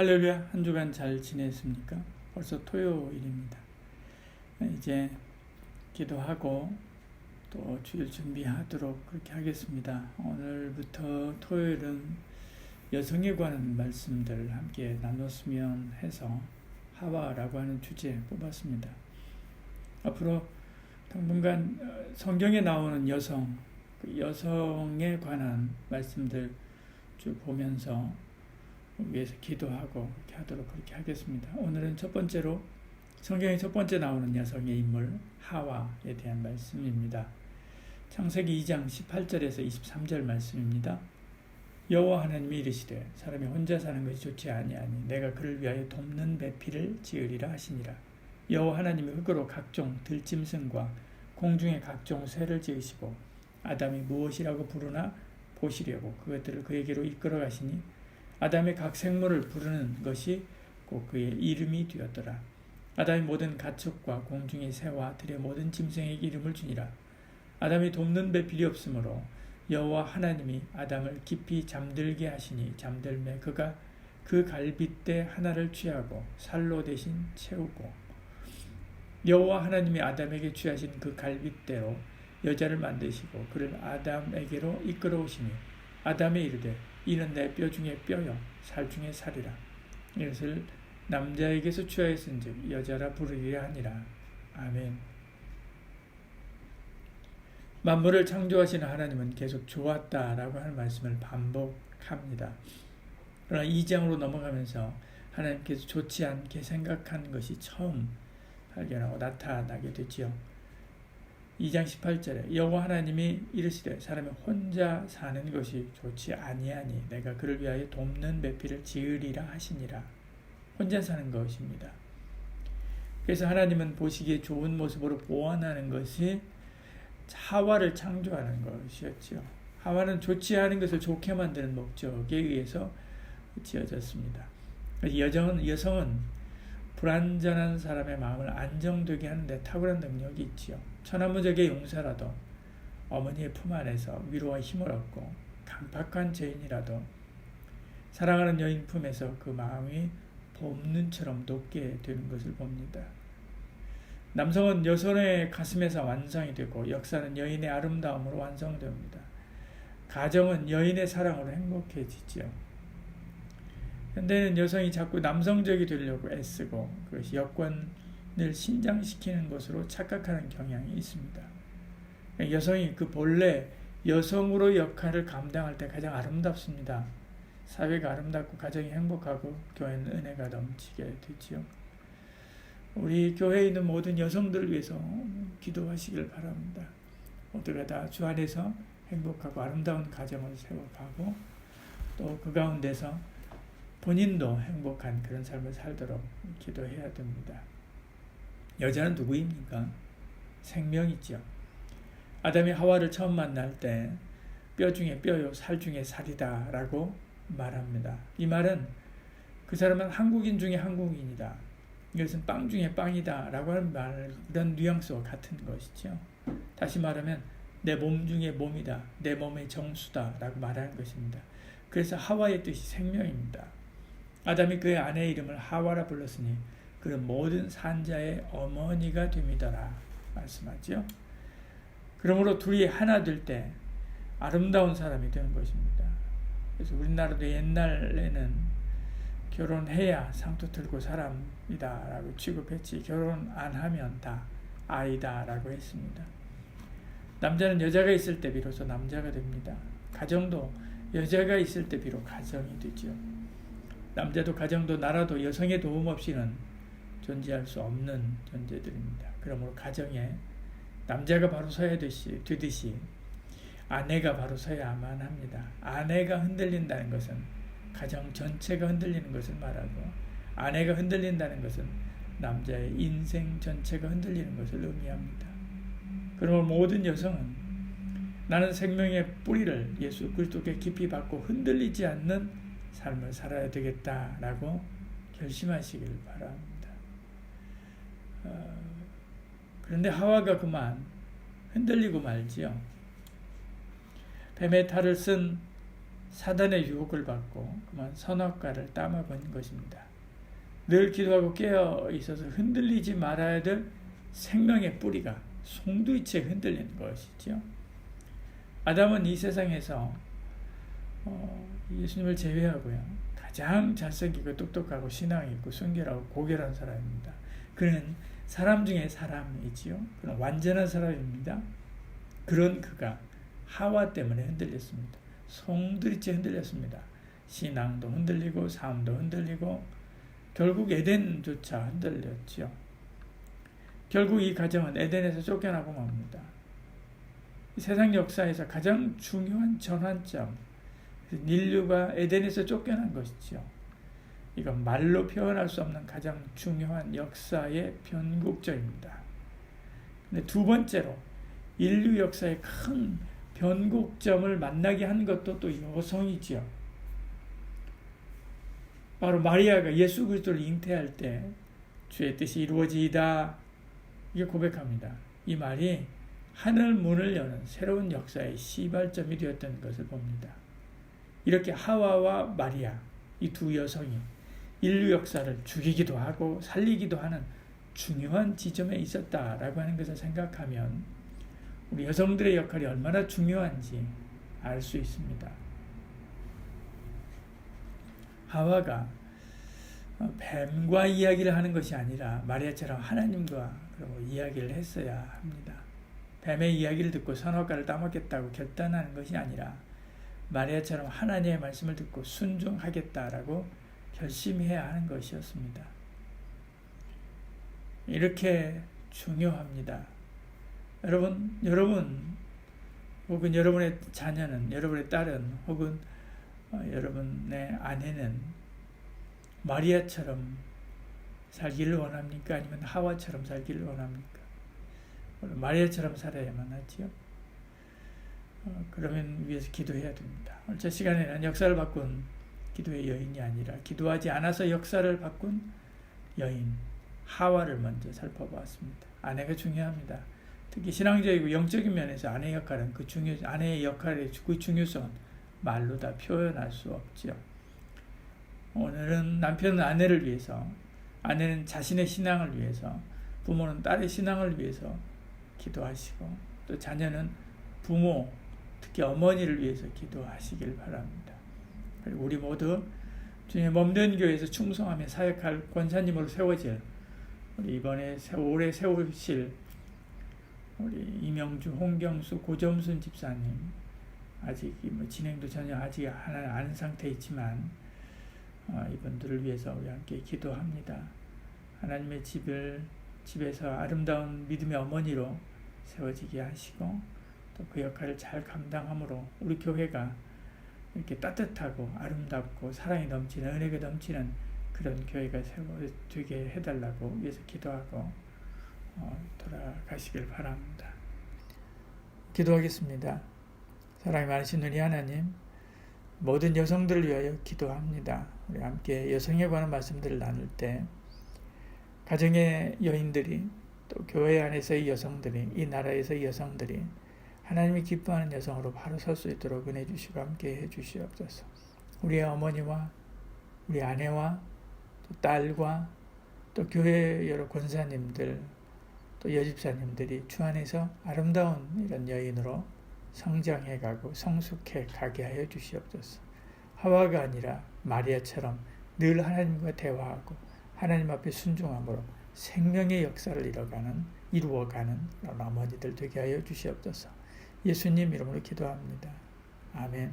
할렐루야, 한 주간 잘 지냈습니까? 벌써 토요일입니다. 이제 기도하고 또 주일 준비하도록 그렇게 하겠습니다. 오늘부터 토요일은 여성에 관한 말씀들 함께 나눴으면 해서 하와라고 하는 주제 뽑았습니다. 앞으로 당분간 성경에 나오는 여성, 그 여성에 관한 말씀들 쭉 보면서 위해서 기도하고 그렇게 하도록 그렇게 하겠습니다. 오늘은 첫 번째로 성경에 첫 번째 나오는 여성의 인물 하와에 대한 말씀입니다. 창세기 2장 18절에서 23절 말씀입니다. 여호와 하나님이 이르시되 사람이 혼자 사는 것이 좋지 아니하니 내가 그를 위하여 돕는 배필을 지으리라 하시니라. 여호와 하나님이 흙으로 각종 들짐승과 공중의 각종 새를 지으시고 아담이 무엇이라고 부르나 보시려고 그것들을 그에게로 이끌어 가시니 아담의 각 생물을 부르는 것이 곧 그의 이름이 되었더라. 아담이 모든 가축과 공중의 새와 들의 모든 짐승에게 이름을 주니라. 아담이 돕는 배필이 없으므로 여호와 하나님이 아담을 깊이 잠들게 하시니 잠들매 그가 그 갈빗대 하나를 취하고 살로 대신 채우고 여호와 하나님이 아담에게 취하신 그 갈빗대로 여자를 만드시고 그를 아담에게로 이끌어오시니 아담이 이르되 이는 내 뼈 중에 뼈요 살 중에 살이라. 이것을 남자에게서 취하였은즉 여자라 부르리라 하니라. 아멘. 만물을 창조하시는 하나님은 계속 좋았다라고 하는 말씀을 반복합니다. 그러나 2장으로 넘어가면서 하나님께서 좋지 않게 생각한 것이 처음 발견하고 나타나게 되지요. 2장 18절에 여호와 하나님이 이르시되 사람이 혼자 사는 것이 좋지 아니하니 내가 그를 위하여 돕는 배필을 지으리라 하시니라. 혼자 사는 것입니다. 그래서 하나님은 보시기에 좋은 모습으로 보완하는 것이 하와를 창조하는 것이었죠. 하와는 좋지 않은 것을 좋게 만드는 목적에 의해서 지어졌습니다. 여성은 불완전한 사람의 마음을 안정되게 하는데 탁월한 능력이 있지요. 천하무적의 용사라도 어머니의 품 안에서 위로와 힘을 얻고 강팍한 죄인이라도 사랑하는 여인 품에서 그 마음이 봄눈처럼 높게 되는 것을 봅니다. 남성은 여성의 가슴에서 완성이 되고 역사는 여인의 아름다움으로 완성됩니다. 가정은 여인의 사랑으로 행복해지죠. 현대는 여성이 자꾸 남성적이 되려고 애쓰고 그것이 여권을 신장시키는 것으로 착각하는 경향이 있습니다. 여성이 그 본래 여성으로 역할을 감당할 때 가장 아름답습니다. 사회가 아름답고 가정이 행복하고 교회는 은혜가 넘치게 되지요. 우리 교회에 있는 모든 여성들을 위해서 기도하시길 바랍니다. 모두가 다 주 안에서 행복하고 아름다운 가정을 세워가고 또 그 가운데서 본인도 행복한 그런 삶을 살도록 기도해야 됩니다. 여자는 누구입니까? 생명이죠. 아담이 하와를 처음 만날 때 뼈 중에 뼈요 살 중에 살이다 라고 말합니다. 이 말은 그 사람은 한국인 중에 한국인이다. 이것은 빵 중에 빵이다 라고 하는 말, 이런 뉘앙스와 같은 것이죠. 다시 말하면 내 몸 중에 몸이다. 내 몸의 정수다 라고 말하는 것입니다. 그래서 하와의 뜻이 생명입니다. 아담이 그의 아내의 이름을 하와라 불렀으니 그는 모든 산자의 어머니가 됨이더라 말씀하죠. 그러므로 둘이 하나 될 때 아름다운 사람이 되는 것입니다. 그래서 우리나라도 옛날에는 결혼해야 상투 틀고 사람이다 라고 취급했지 결혼 안 하면 다 아이다 라고 했습니다. 남자는 여자가 있을 때 비로소 남자가 됩니다. 가정도 여자가 있을 때 비록 가정이 되죠. 남자도 가정도 나라도 여성의 도움 없이는 존재할 수 없는 존재들입니다. 그러므로 가정에 남자가 바로 서야 되듯이 아내가 바로 서야만 합니다. 아내가 흔들린다는 것은 가정 전체가 흔들리는 것을 말하고 아내가 흔들린다는 것은 남자의 인생 전체가 흔들리는 것을 의미합니다. 그러므로 모든 여성은 나는 생명의 뿌리를 예수 그리스도께 깊이 받고 흔들리지 않는 삶을 살아야 되겠다라고 결심하시길 바랍니다. 그런데 하와가 그만 흔들리고 말지요. 뱀의 탈을 쓴 사단의 유혹을 받고 그만 선악과를 따먹은 것입니다. 늘 기도하고 깨어 있어서 흔들리지 말아야 될 생명의 뿌리가 송두리째 흔들리는 것이죠. 아담은 이 세상에서 예수님을 제외하고요, 가장 잘생기고 똑똑하고 신앙이 있고 순결하고 고결한 사람입니다. 그는 사람 중에 사람이지요. 그는 완전한 사람입니다. 그런 그가 하와 때문에 흔들렸습니다. 송두리째 흔들렸습니다. 신앙도 흔들리고 삶도 흔들리고 결국 에덴조차 흔들렸죠. 결국 이 가정은 에덴에서 쫓겨나고 맙니다. 세상 역사에서 가장 중요한 전환점, 인류가 에덴에서 쫓겨난 것이죠. 이건 말로 표현할 수 없는 가장 중요한 역사의 변곡점입니다. 근데 두 번째로 인류 역사의 큰 변곡점을 만나게 한 것도 또 여성이지요. 바로 마리아가 예수 그리스도를 잉태할 때 주의 뜻이 이루어지이다, 이게 고백합니다. 이 말이 하늘 문을 여는 새로운 역사의 시발점이 되었던 것을 봅니다. 이렇게 하와와 마리아, 이 두 여성이 인류 역사를 죽이기도 하고 살리기도 하는 중요한 지점에 있었다라고 하는 것을 생각하면 우리 여성들의 역할이 얼마나 중요한지 알 수 있습니다. 하와가 뱀과 이야기를 하는 것이 아니라 마리아처럼 하나님과 이야기를 했어야 합니다. 뱀의 이야기를 듣고 선악과를 따먹겠다고 결단하는 것이 아니라 마리아처럼 하나님의 말씀을 듣고 순종하겠다라고 결심해야 하는 것이었습니다. 이렇게 중요합니다. 여러분 혹은 여러분의 자녀는, 여러분의 딸은, 혹은 여러분의 아내는 마리아처럼 살기를 원합니까? 아니면 하와처럼 살기를 원합니까? 마리아처럼 살아야만 하지요. 그러면 위해서 기도해야 됩니다. 오늘 제 시간에는 역사를 바꾼 기도의 여인이 아니라 기도하지 않아서 역사를 바꾼 여인 하와를 먼저 살펴보았습니다. 아내가 중요합니다. 특히 신앙적이고 영적인 면에서 아내의 역할은 아내의 역할의 그 중요성은 말로 다 표현할 수 없죠. 오늘은 남편은 아내를 위해서, 아내는 자신의 신앙을 위해서, 부모는 딸의 신앙을 위해서 기도하시고, 또 자녀는 부모, 특히 어머니를 위해서 기도하시길 바랍니다. 그리고 우리 모두 주님의 몸된 교회에서 충성하며 사역할 권사님으로 세워질, 우리 이번에 올해 세우실 우리 이명주, 홍경수, 고점순 집사님, 아직 진행도 전혀 아직 하나 안 상태에 있지만 이분들을 위해서 우리 함께 기도합니다. 하나님의 집에서 아름다운 믿음의 어머니로 세워지게 하시고, 또 그 역할을 잘 감당함으로 우리 교회가 이렇게 따뜻하고 아름답고 사랑이 넘치는, 은혜가 넘치는 그런 교회가 되게 해달라고 위해서 기도하고 돌아가시길 바랍니다. 기도하겠습니다. 사랑이 많으신 우리 하나님, 모든 여성들을 위하여 기도합니다. 우리 함께 여성에 관한 말씀들을 나눌 때 가정의 여인들이, 또 교회 안에서의 여성들이, 이 나라에서의 여성들이 하나님이 기뻐하는 여성으로 바로 설 수 있도록 은혜 주시고 함께 해 주시옵소서. 우리의 어머니와 우리 아내와 또 딸과 또 교회 여러 권사님들, 또 여집사님들이 주 안에서 아름다운 이런 여인으로 성장해가고 성숙해 가게 하여 주시옵소서. 하와가 아니라 마리아처럼 늘 하나님과 대화하고 하나님 앞에 순종함으로 생명의 역사를 이루어가는 어머니들 되게 하여 주시옵소서. 예수님 이름으로 기도합니다. 아멘.